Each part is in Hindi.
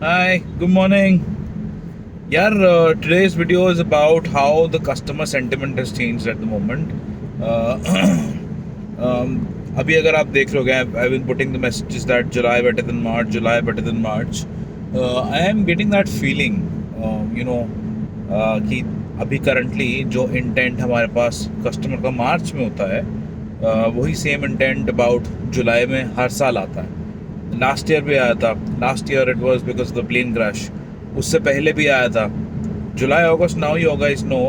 Hi, good morning. Yeah, today's video is about how the customer sentiment has changed at the moment. अभी अगर आप देख लोगे, I've been putting the messages that July better than March, July better than March. I am getting that feeling, कि अभी करंटली जो इंटेंट हमारे पास कस्टमर का मार्च में होता है, वही सेम इंटेंट अबाउट जुलाई में हर साल आता है. लास्ट ईयर भी आया था. Last year it was because of the plane crash. उससे पहले भी आया था. जुलाई अगस्त. Now you guys know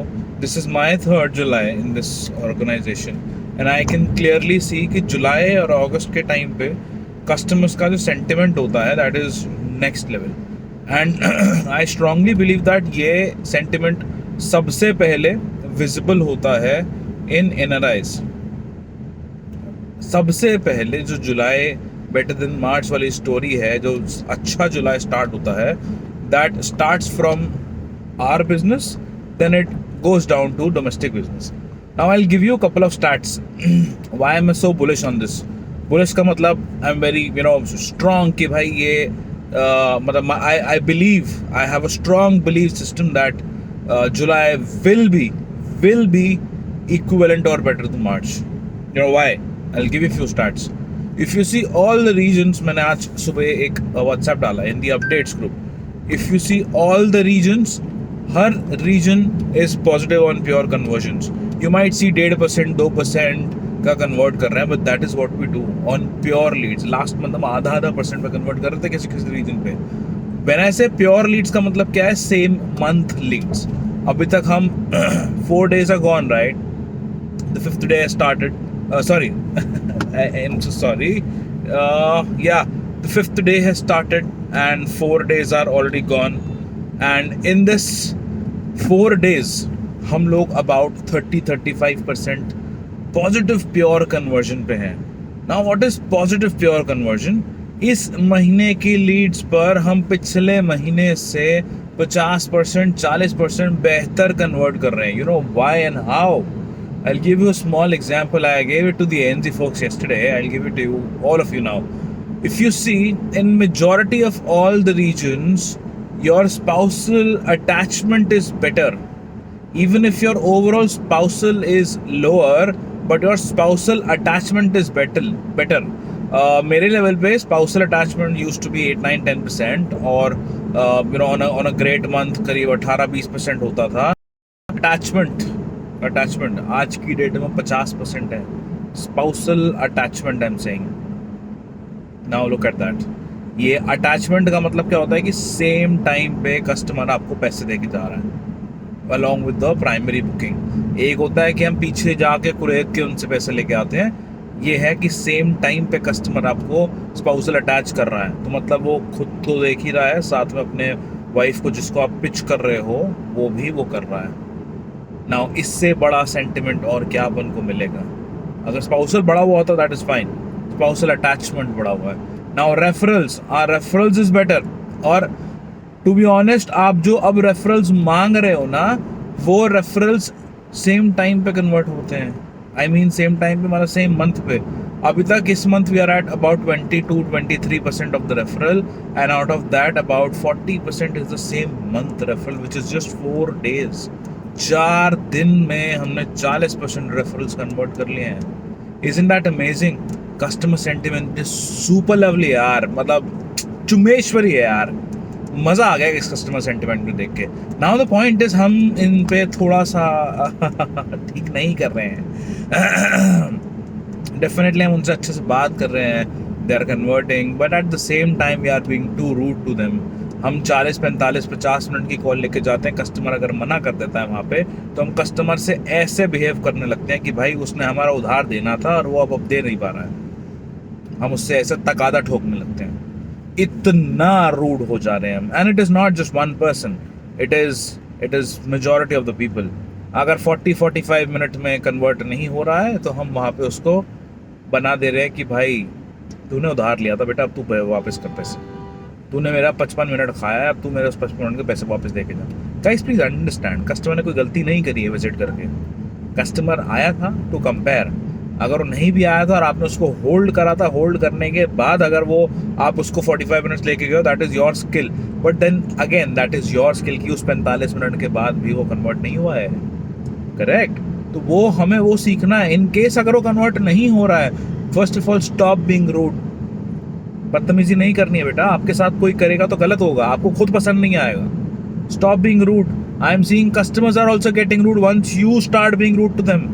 this is my third July in this organisation and I can clearly see कि जुलाई और अगस्त के टाइम पे कस्टमर्स का जो सेंटिमेंट होता है that is next level. And I strongly believe that ये सेंटिमेंट सबसे पहले विजिबल होता है इन एनआरआईज. सबसे पहले जो जुलाई बेटर देन मार्च वाली स्टोरी है, जो अच्छा जुलाई स्टार्ट होता है, that starts from our business, then it goes down to domestic business. Now I will give you couple of stats why I am so bullish on this. Bullish का मतलब आई एम वेरी स्ट्रांग कि भाई ये मतलब I believe, I have a strong believe system that July will be equivalent or better than March. You know why? I'll give you a few stats. If you see all the regions, मैंने आज सुबह एक WhatsApp डाला in the updates group. If you see all the regions, her region is positive on pure conversions. You might see 1.5%, 2% का convert कर रहे हैं, but that is what we do on pure leads. Last month हम आधा % पे convert कर रहे थे किसी region पे. When I say pure leads का मतलब क्या है? Same month leads. अभी तक हम 4 days are gone, right? The fifth day I started. Sorry, I am so sorry. Yeah, the fifth day has started, and 4 days are already gone. And in this 4 days, हम लोग about 30-35% positive pure conversion पे हैं. Now, what is positive pure conversion? इस महीने की लीड्स पर हम पिछले महीने से 50%, 40% बेहतर कन्वर्ट कर रहे हैं. You know why and how? I'll give you a small example. I gave it to the ANZ folks yesterday. I'll give it to you, all of you now. If you see, in majority of all the regions, your spousal attachment is better. Even if your overall spousal is lower, but your spousal attachment is better. मेरे लेवल पे spousal attachment used to be 8-9-10%, और on a great month करीब 18-20% होता था. अटैचमेंट आज की डेट में 50% है. Spousal attachment I am saying. Now look at that. ये अटैचमेंट का मतलब क्या होता है कि सेम टाइम पे कस्टमर आपको पैसे दे के जा रहा है along with the primary booking. एक होता है कि हम पीछे जाके कुरेद के उनसे पैसे लेके आते हैं. ये है कि सेम टाइम पे कस्टमर आपको स्पाउसल अटैच कर रहा है, तो मतलब वो खुद तो देख ही रहा है, साथ में अपने वाइफ को जिसको आप पिच कर रहे हो वो भी वो कर रहा है. नाउ इससे बड़ा सेंटिमेंट और क्या अपन को मिलेगा? अगर स्पाउसल बड़ा हुआ होता that is fine. Spousal attachment बड़ा हुआ है. Now referrals is better. और टू बी ऑनेस्ट, आप जो अब रेफरल्स मांग रहे हो ना, वो रेफरल्स सेम टाइम पे कन्वर्ट होते हैं. आई मीन सेम टाइम पे मतलब सेम मंथ पे. अभी तक इस month we are at about 22-23% of the referral, and out of that about 40% is the same month referral, which is just 4 days. 4 दिन में हमने 40% रेफरल्स कन्वर्ट कर लिए हैं. Isn't that amazing? Customer sentiment is super lovely यार, मतलब चुमेश्वरी है यार. मज़ा आ गया इस कस्टमर सेंटिमेंट को देख के. नाउ द पॉइंट इज, हम इन पे थोड़ा सा ठीक नहीं कर रहे हैं. डेफिनेटली हम उनसे अच्छे से बात कर रहे हैं, they are converting, but at the same time we are being too rude to them. हम 40-45-50 मिनट की कॉल लेके जाते हैं, कस्टमर अगर मना कर देता है वहाँ पे, तो हम कस्टमर से ऐसे बिहेव करने लगते हैं कि भाई उसने हमारा उधार देना था और वो अब दे नहीं पा रहा है. हम उससे ऐसे तकादा ठोकने लगते हैं. इतना रूड हो जा रहे हैं हम. And it is not just one person, it is majority of the people. अगर 40-45 मिनट में कन्वर्ट नहीं हो रहा है तो हम वहाँ पे उसको बना दे रहे हैं कि भाई तूने उधार लिया था बेटा, अब तू वापस कर पैसे. तूने मेरा 55 मिनट खाया है, अब तू मेरे उस 55 मिनट के पैसे वापस दे के जा. गाइस प्लीज अंडरस्टैंड, कस्टमर ने कोई गलती नहीं करी है विजिट करके. कस्टमर आया था टू कंपेयर. अगर वो नहीं भी आया था और आपने उसको होल्ड करा था, होल्ड करने के बाद अगर वो आप उसको 45 मिनट्स लेके गए, that is your skill. But then again that is your skill कि उस 45 मिनट के बाद भी वो कन्वर्ट नहीं हुआ है, करेक्ट। तो वो हमें वो सीखना है। इन केस अगर वो कन्वर्ट नहीं हो रहा है, first of all stop being rude. बदतमीजी नहीं करनी है बेटा, आपके साथ कोई करेगा तो गलत होगा, आपको खुद पसंद नहीं आएगा। Stop being rude. I am seeing customers are also getting rude once you start being rude to them.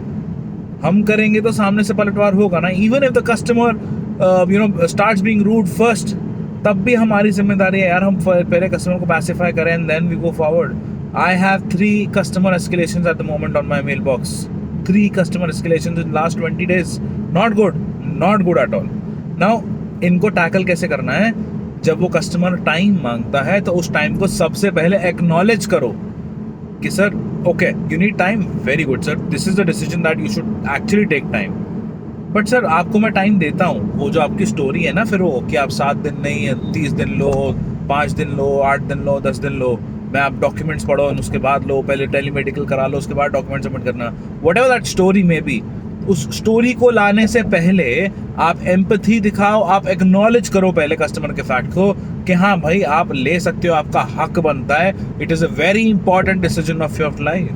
हम करेंगे तो सामने से पलटवार होगा ना। Even if the customer starts being rude first, तब भी हमारी जिम्मेदारी है यार, हम पहले कस्टमर को पैसिफाई करें and then we go forward. I have 3 customer escalations at the moment on my mailbox. 3 customer escalations in last 20 days. Not good, not good at all. Now इनको टैकल कैसे करना है? जब वो कस्टमर टाइम मांगता है तो उस टाइम को सबसे पहले एक्नॉलेज करो कि sir okay you need time, very good sir, this is the decision that you should actually take time, but sir आपको मैं टाइम देता हूँ। वो जो आपकी स्टोरी है ना फिर वो कि आप 7 दिन नहीं 30 दिन लो, 5 दिन लो, 8 दिन लो, 10 दिन लो, मैं आप डॉक्यूमेंट्स पढ़ो उसके बाद लो, पहले टेली मेडिकल करा लो उसके बाद डॉक्यूमेंट सबमिट करना, वट एवर दैट स्टोरी में बी। उस स्टोरी को लाने से पहले आप एम्पैथी दिखाओ, आप एक्नॉलेज करो पहले कस्टमर के फैक्ट को कि हाँ भाई आप ले सकते हो, आपका हक बनता है, it is a very important decision of your life.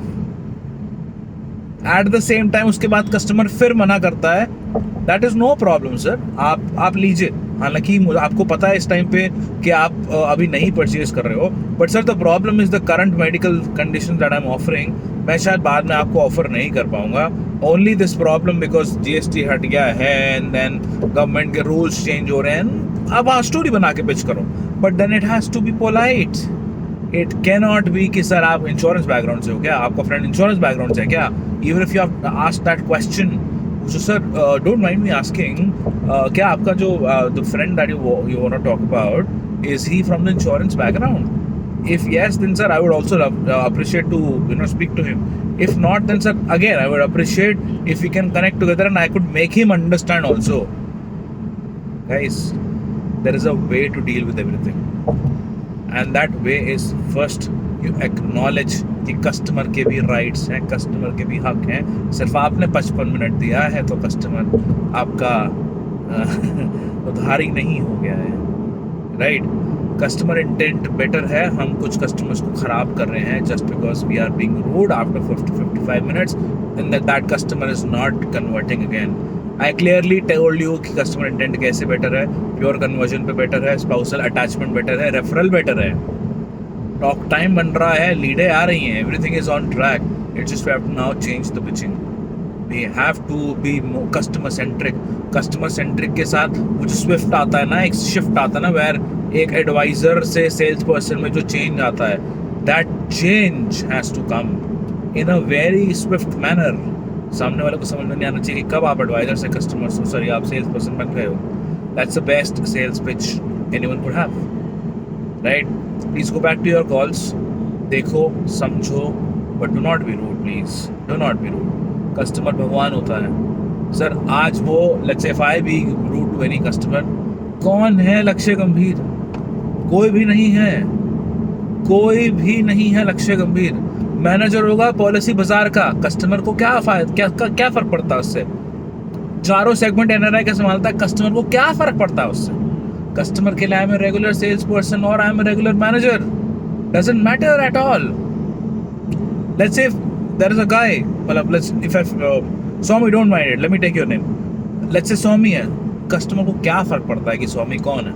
At the same time उसके बाद कस्टमर फिर मना करता है, that is no problem sir, आप लीजिए। हालांकि आपको पता है इस टाइम पे कि आप अभी नहीं परचेज कर रहे हो, but sir the problem is the current medical condition that I am offering, मैं शायद बाद में आपको ऑफर नहीं कर पाऊंगा, only this problem because GST हट गया है एंड देन गवर्नमेंट के रूल्स चेंज हो रहे हैं। अब आप स्टोरी बना के पिच करो, but then it has to be polite. It can not be कि सर आप इंश्योरेंस बैकग्राउंड से हो क्या, आपका फ्रेंड इंश्योरेंस बैकग्राउंड से है क्या, even if you have asked that question, so sir don't mind me asking क्या आपका जो the friend that you want to talk about, is he from the insurance background? If yes, then sir I would also appreciate to speak to him. If not, then sir again I would appreciate if we can connect together and I could make him understand also. Guys, there is a way to deal with everything, and that way is first you acknowledge कि कस्टमर के भी राइट्स हैं, कस्टमर के भी हक हैं। सिर्फ आपने 55 मिनट दिया है तो कस्टमर आपका उधारी नहीं हो गया है, राइट। कस्टमर इंटेंट बेटर है, हम कुछ कस्टमर्स को ख़राब कर रहे हैं just because we are being rude after 50-55 minutes and that customer is not converting again. I clearly told you कि कस्टमर इंटेंट कैसे बेटर है, प्योर कन्वर्जन पे बेटर है, स्पाउसल अटैचमेंट बेटर है, रेफरल बेटर है, टॉक टाइम बन रहा है, लीडें आ रही हैं, everything is on track. It's just we have to now change the pitching, we have to be customer centric. Customer centric के साथ वो जो स्विफ्ट आता है ना, एक शिफ्ट आता है ना, वेयर एक एडवाइजर से सेल्स पर्सन में जो चेंज आता है, that change has to come in a very swift manner. सामने वाले को समझ में नहीं आना चाहिए कि कब आप एडवाइजर से कस्टमर सॉरी आप सेल्स पर्सन बन गए हो। That's the best sales pitch anyone could have, right. Please go back to your calls, देखो समझो, but do not be rude, please do not be rude. Customer भगवान होता है सर। आज वो let's say if I be rude to any customer, कौन है लक्ष्य गंभीर? कोई भी नहीं है, कोई भी नहीं है लक्ष्य गंभीर। मैनेजर होगा पॉलिसी बाजार का, कस्टमर को क्या फायदा, क्या फर्क पड़ता है उससे? चारों सेगमेंट एनआरआई का संभालता है, कस्टमर को क्या फर्क पड़ता है उससे? कस्टमर के लिए I am a regular sales person और I am a regular manager, doesn't matter at all. Let's say there is a guy, मतलब let's if Swami, don't mind it, let me take your name, let's say Swami है, कस्टमर को क्या फर्क पड़ता है कि स्वामी कौन है?